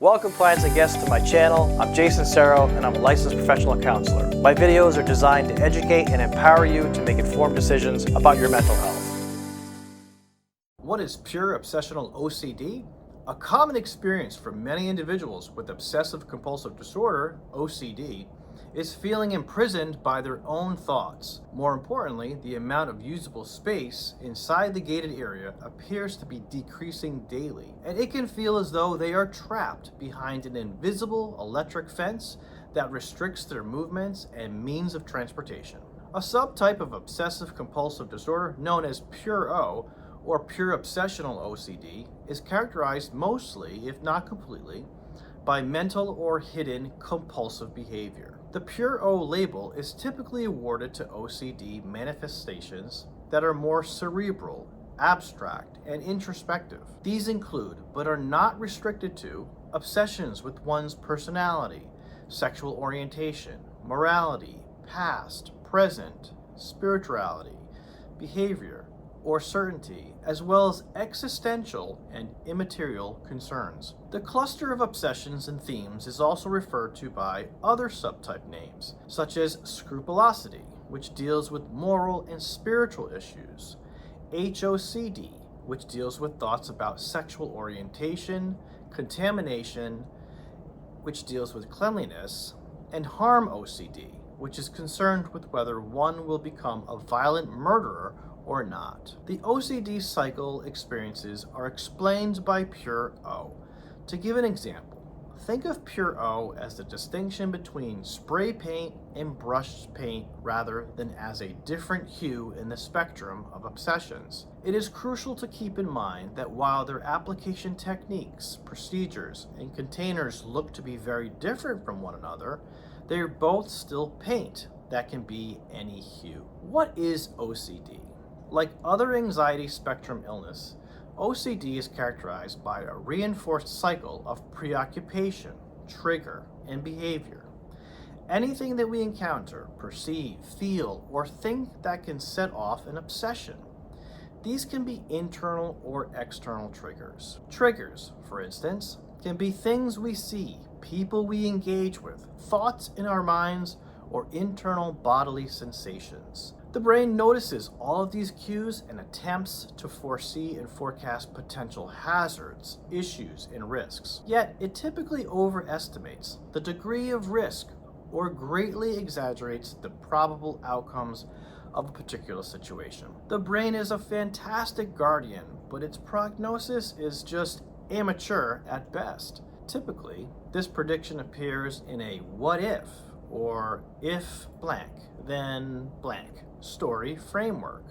Welcome clients and guests to my channel. I'm Jason Serro and I'm a licensed professional counselor. My videos are designed to educate and empower you to make informed decisions about your mental health. What is pure obsessional OCD? A common experience for many individuals with obsessive compulsive disorder, OCD, is feeling imprisoned by their own thoughts. More importantly, the amount of usable space inside the gated area appears to be decreasing daily, and it can feel as though they are trapped behind an invisible electric fence that restricts their movements and means of transportation. A subtype of obsessive compulsive disorder known as pure O, or pure obsessional OCD, is characterized mostly, if not completely, by mental or hidden compulsive behavior. The pure O label is typically awarded to OCD manifestations that are more cerebral, abstract, and introspective. These include, but are not restricted to, obsessions with one's personality, sexual orientation, morality, past, present, spirituality, behavior, or certainty, as well as existential and immaterial concerns. The cluster of obsessions and themes is also referred to by other subtype names, such as scrupulosity, which deals with moral and spiritual issues, HOCD, which deals with thoughts about sexual orientation, contamination, which deals with cleanliness, and harm OCD, which is concerned with whether one will become a violent murderer or not. The OCD cycle experiences are explained by pure O. To give an example, think of pure O as the distinction between spray paint and brushed paint rather than as a different hue in the spectrum of obsessions. It is crucial to keep in mind that while their application techniques, procedures, and containers look to be very different from one another, they are both still paint that can be any hue. What is OCD? Like other anxiety spectrum illness, OCD is characterized by a reinforced cycle of preoccupation, trigger, and behavior. Anything that we encounter, perceive, feel, or think that can set off an obsession. These can be internal or external triggers. Triggers, for instance, can be things we see, people we engage with, thoughts in our minds, or internal bodily sensations. The brain notices all of these cues and attempts to foresee and forecast potential hazards, issues, and risks. Yet, it typically overestimates the degree of risk or greatly exaggerates the probable outcomes of a particular situation. The brain is a fantastic guardian, but its prognosis is just amateur at best. Typically, this prediction appears in a what if, or if blank, then blank story framework.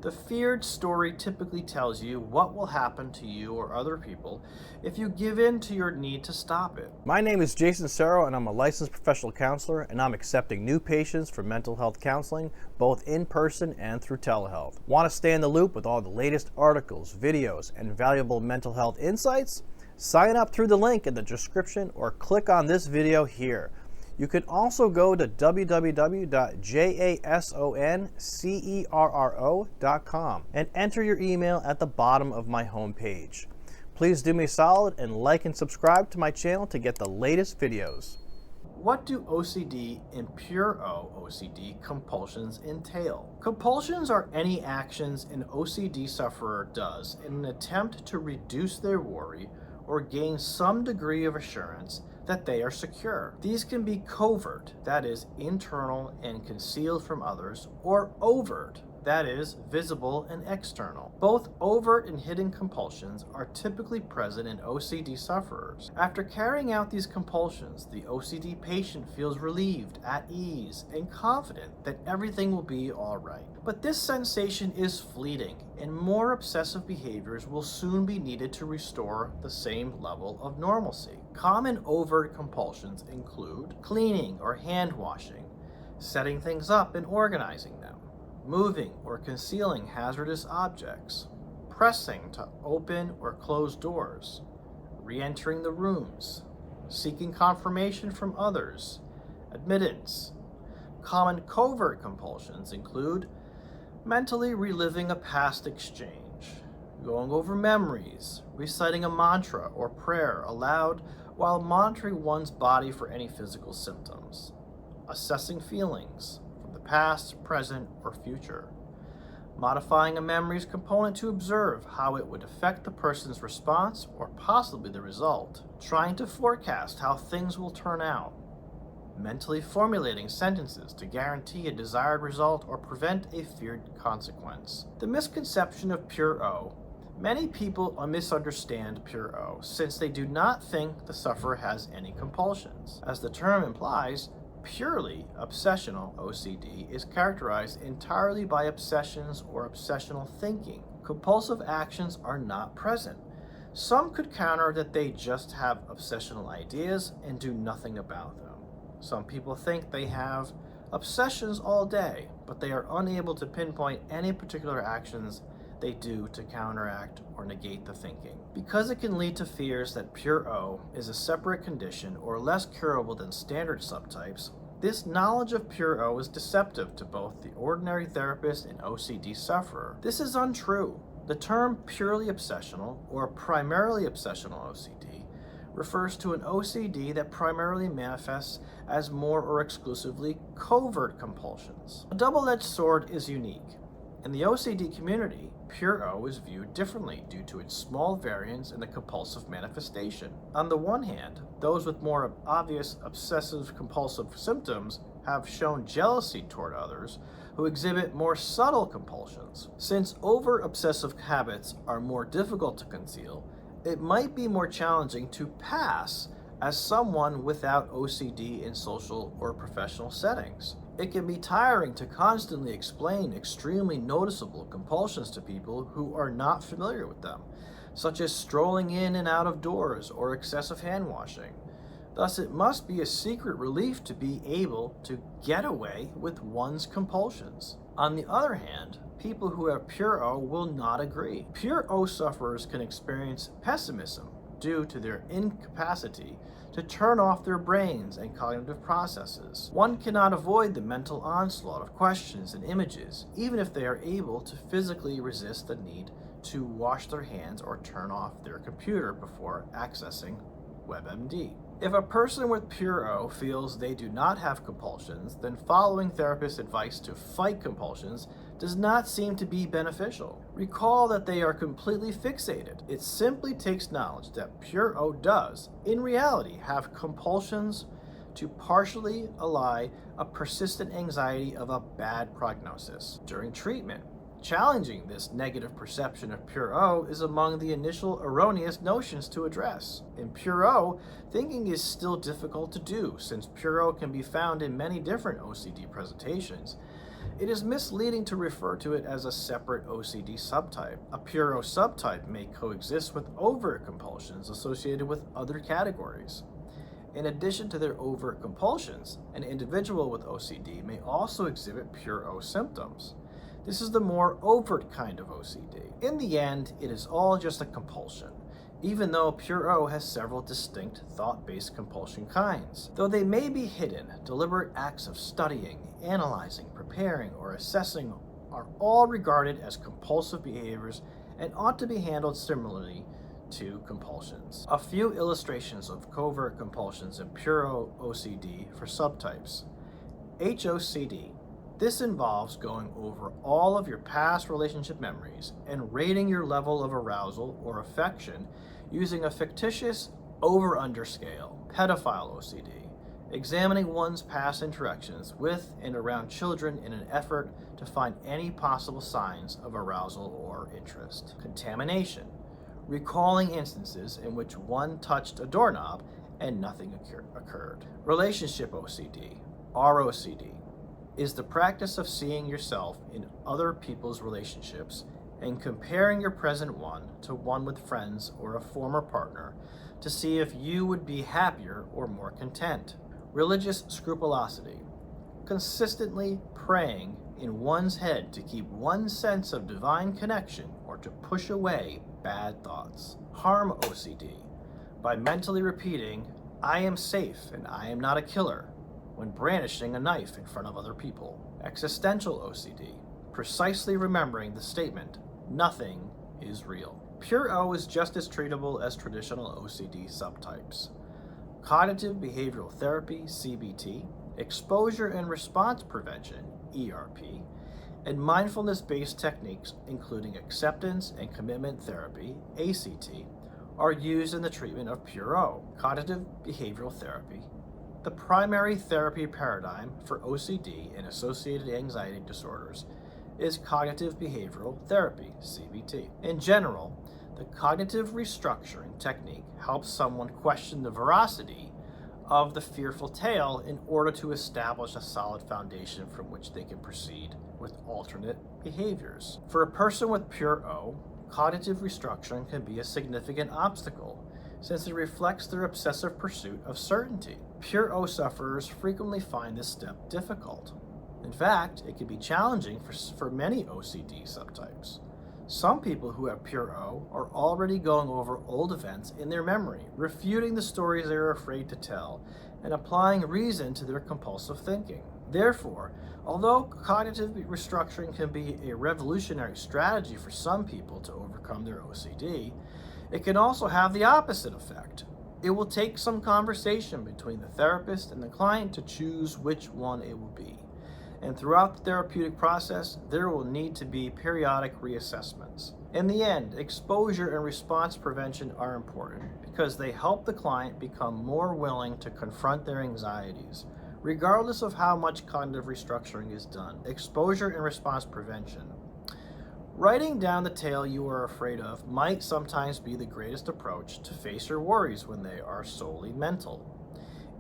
The feared story typically tells you what will happen to you or other people if you give in to your need to stop it. My name is Jason Serro and I'm a licensed professional counselor, and I'm accepting new patients for mental health counseling, both in person and through telehealth. Want to stay in the loop with all the latest articles, videos, and valuable mental health insights? Sign up through the link in the description or click on this video here. You can also go to www.jasoncerro.com and enter your email at the bottom of my homepage. Please do me a solid and like and subscribe to my channel to get the latest videos. What do OCD and pure O OCD compulsions entail? Compulsions are any actions an OCD sufferer does in an attempt to reduce their worry or gain some degree of assurance that they are secure. These can be covert, that is, internal and concealed from others, or overt, that is, visible and external. Both overt and hidden compulsions are typically present in OCD sufferers. After carrying out these compulsions, the OCD patient feels relieved, at ease, and confident that everything will be all right. But this sensation is fleeting, and more obsessive behaviors will soon be needed to restore the same level of normalcy. Common overt compulsions include cleaning or hand washing, setting things up and organizing them, moving or concealing hazardous objects, pressing to open or close doors, re-entering the rooms, seeking confirmation from others, admittance. Common covert compulsions include mentally reliving a past exchange, going over memories, reciting a mantra or prayer aloud while monitoring one's body for any physical symptoms, assessing feelings from the past, present, or future, modifying a memory's component to observe how it would affect the person's response or possibly the result, trying to forecast how things will turn out, mentally formulating sentences to guarantee a desired result or prevent a feared consequence. The misconception of pure O. Many people misunderstand pure O since they do not think the sufferer has any compulsions. As the term implies, purely obsessional OCD is characterized entirely by obsessions or obsessional thinking. Compulsive actions are not present. Some could counter that they just have obsessional ideas and do nothing about them. Some people think they have obsessions all day, but they are unable to pinpoint any particular actions they do to counteract or negate the thinking. Because it can lead to fears that pure O is a separate condition or less curable than standard subtypes, this knowledge of pure O is deceptive to both the ordinary therapist and OCD sufferer. This is untrue. The term purely obsessional or primarily obsessional OCD refers to an OCD that primarily manifests as more or exclusively covert compulsions. A double-edged sword is unique. In the OCD community, pure O is viewed differently due to its small variance in the compulsive manifestation. On the one hand, those with more obvious obsessive-compulsive symptoms have shown jealousy toward others who exhibit more subtle compulsions. Since over-obsessive habits are more difficult to conceal, it might be more challenging to pass as someone without OCD in social or professional settings. It can be tiring to constantly explain extremely noticeable compulsions to people who are not familiar with them, such as strolling in and out of doors or excessive hand washing. Thus, it must be a secret relief to be able to get away with one's compulsions. On the other hand, people who have pure O will not agree. Pure O sufferers can experience pessimism due to their incapacity to turn off their brains and cognitive processes. One cannot avoid the mental onslaught of questions and images, even if they are able to physically resist the need to wash their hands or turn off their computer before accessing WebMD. If a person with pure O feels they do not have compulsions, then following therapist advice to fight compulsions does not seem to be beneficial. Recall that they are completely fixated. It simply takes knowledge that pure O does, in reality, have compulsions to partially allay a persistent anxiety of a bad prognosis. During treatment, challenging this negative perception of pure O is among the initial erroneous notions to address. In pure O, thinking is still difficult to do since pure O can be found in many different OCD presentations. It is misleading to refer to it as a separate OCD subtype. A pure O subtype may coexist with overt compulsions associated with other categories. In addition to their overt compulsions, an individual with OCD may also exhibit pure O symptoms. This is the more overt kind of OCD. In the end, it is all just a compulsion, even though pure O has several distinct thought-based compulsion kinds. Though they may be hidden, deliberate acts of studying, analyzing, preparing, or assessing are all regarded as compulsive behaviors and ought to be handled similarly to compulsions. A few illustrations of covert compulsions in pure OCD for subtypes. HOCD. This involves going over all of your past relationship memories and rating your level of arousal or affection using a fictitious over-under scale. Pedophile OCD. Examining one's past interactions with and around children in an effort to find any possible signs of arousal or interest. Contamination. Recalling instances in which one touched a doorknob and nothing occurred. Relationship OCD, ROCD, is the practice of seeing yourself in other people's relationships and comparing your present one to one with friends or a former partner to see if you would be happier or more content. Religious scrupulosity, consistently praying in one's head to keep one sense of divine connection or to push away bad thoughts. Harm OCD, by mentally repeating, "I am safe and I am not a killer," when brandishing a knife in front of other people. Existential OCD, precisely remembering the statement, "Nothing is real. Pure O is just as treatable as traditional OCD subtypes. Cognitive behavioral therapy, CBT, exposure and response prevention, ERP, and mindfulness-based techniques, including acceptance and commitment therapy, ACT, are used in the treatment of Pure O, cognitive behavioral therapy. The primary therapy paradigm for OCD and associated anxiety disorders is cognitive behavioral therapy, CBT. In general, the cognitive restructuring technique helps someone question the veracity of the fearful tale in order to establish a solid foundation from which they can proceed with alternate behaviors. For a person with Pure O, cognitive restructuring can be a significant obstacle since it reflects their obsessive pursuit of certainty. Pure O sufferers frequently find this step difficult. In fact, it can be challenging for many OCD subtypes. Some people who have Pure O are already going over old events in their memory, refuting the stories they are afraid to tell, and applying reason to their compulsive thinking. Therefore, although cognitive restructuring can be a revolutionary strategy for some people to overcome their OCD, it can also have the opposite effect. It will take some conversation between the therapist and the client to choose which one it will be. And throughout the therapeutic process, there will need to be periodic reassessments. In the end, exposure and response prevention are important because they help the client become more willing to confront their anxieties, regardless of how much cognitive restructuring is done. Exposure and response prevention. Writing down the tale you are afraid of might sometimes be the greatest approach to face your worries when they are solely mental.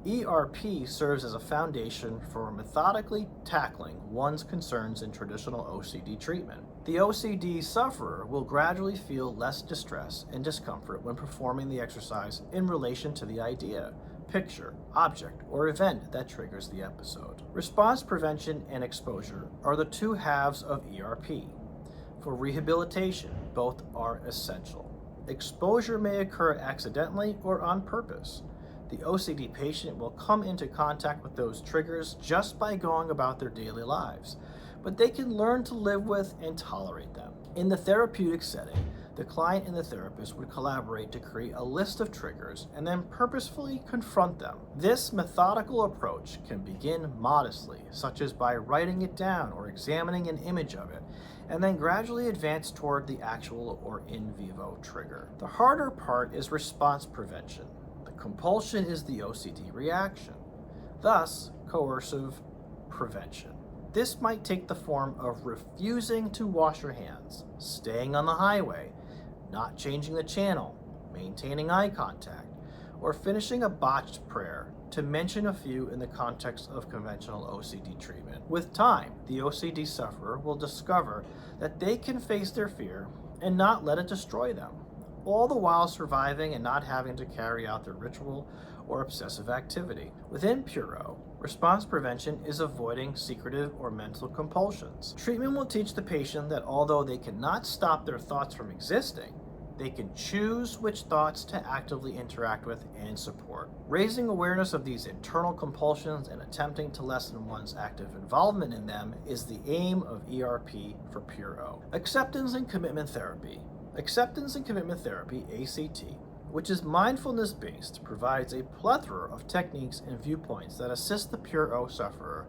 ERP serves as a foundation for methodically tackling one's concerns in traditional OCD treatment. The OCD sufferer will gradually feel less distress and discomfort when performing the exercise in relation to the idea, picture, object, or event that triggers the episode. Response prevention and exposure are the two halves of ERP. For rehabilitation, both are essential. Exposure may occur accidentally or on purpose. The OCD patient will come into contact with those triggers just by going about their daily lives, but they can learn to live with and tolerate them. In the therapeutic setting, the client and the therapist would collaborate to create a list of triggers and then purposefully confront them. This methodical approach can begin modestly, such as by writing it down or examining an image of it, and then gradually advance toward the actual or in vivo trigger. The harder part is response prevention. Compulsion is the OCD reaction, thus coercive prevention. This might take the form of refusing to wash your hands, staying on the highway, not changing the channel, maintaining eye contact, or finishing a botched prayer, to mention a few in the context of conventional OCD treatment. With time, the OCD sufferer will discover that they can face their fear and not let it destroy them, all the while surviving and not having to carry out their ritual or obsessive activity. Within Pure O, response prevention is avoiding secretive or mental compulsions. Treatment will teach the patient that although they cannot stop their thoughts from existing, they can choose which thoughts to actively interact with and support. Raising awareness of these internal compulsions and attempting to lessen one's active involvement in them is the aim of ERP for Pure O. Acceptance and commitment therapy. Acceptance and commitment therapy, ACT, which is mindfulness-based, provides a plethora of techniques and viewpoints that assist the Pure O sufferer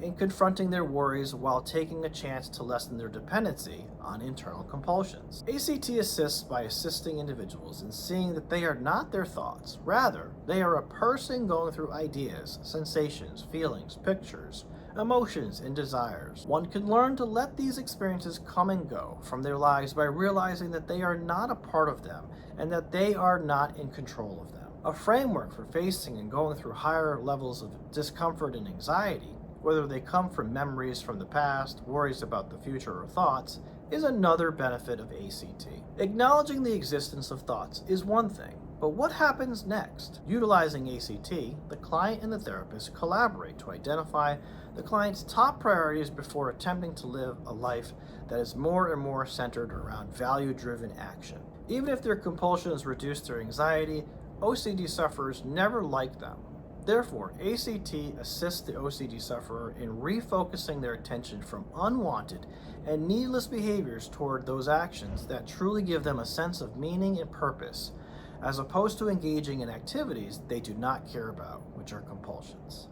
in confronting their worries while taking a chance to lessen their dependency on internal compulsions. ACT assists by assisting individuals in seeing that they are not their thoughts. Rather, they are a person going through ideas, sensations, feelings, pictures, emotions, and desires. One can learn to let these experiences come and go from their lives by realizing that they are not a part of them and that they are not in control of them. A framework for facing and going through higher levels of discomfort and anxiety, whether they come from memories from the past, worries about the future, or thoughts, is another benefit of ACT. Acknowledging the existence of thoughts is one thing, but what happens next? Utilizing ACT, the client and the therapist collaborate to identify the client's top priorities before attempting to live a life that is more and more centered around value-driven action. Even if their compulsions reduce their anxiety, OCD sufferers never like them. Therefore, ACT assists the OCD sufferer in refocusing their attention from unwanted and needless behaviors toward those actions that truly give them a sense of meaning and purpose, as opposed to engaging in activities they do not care about, which are compulsions.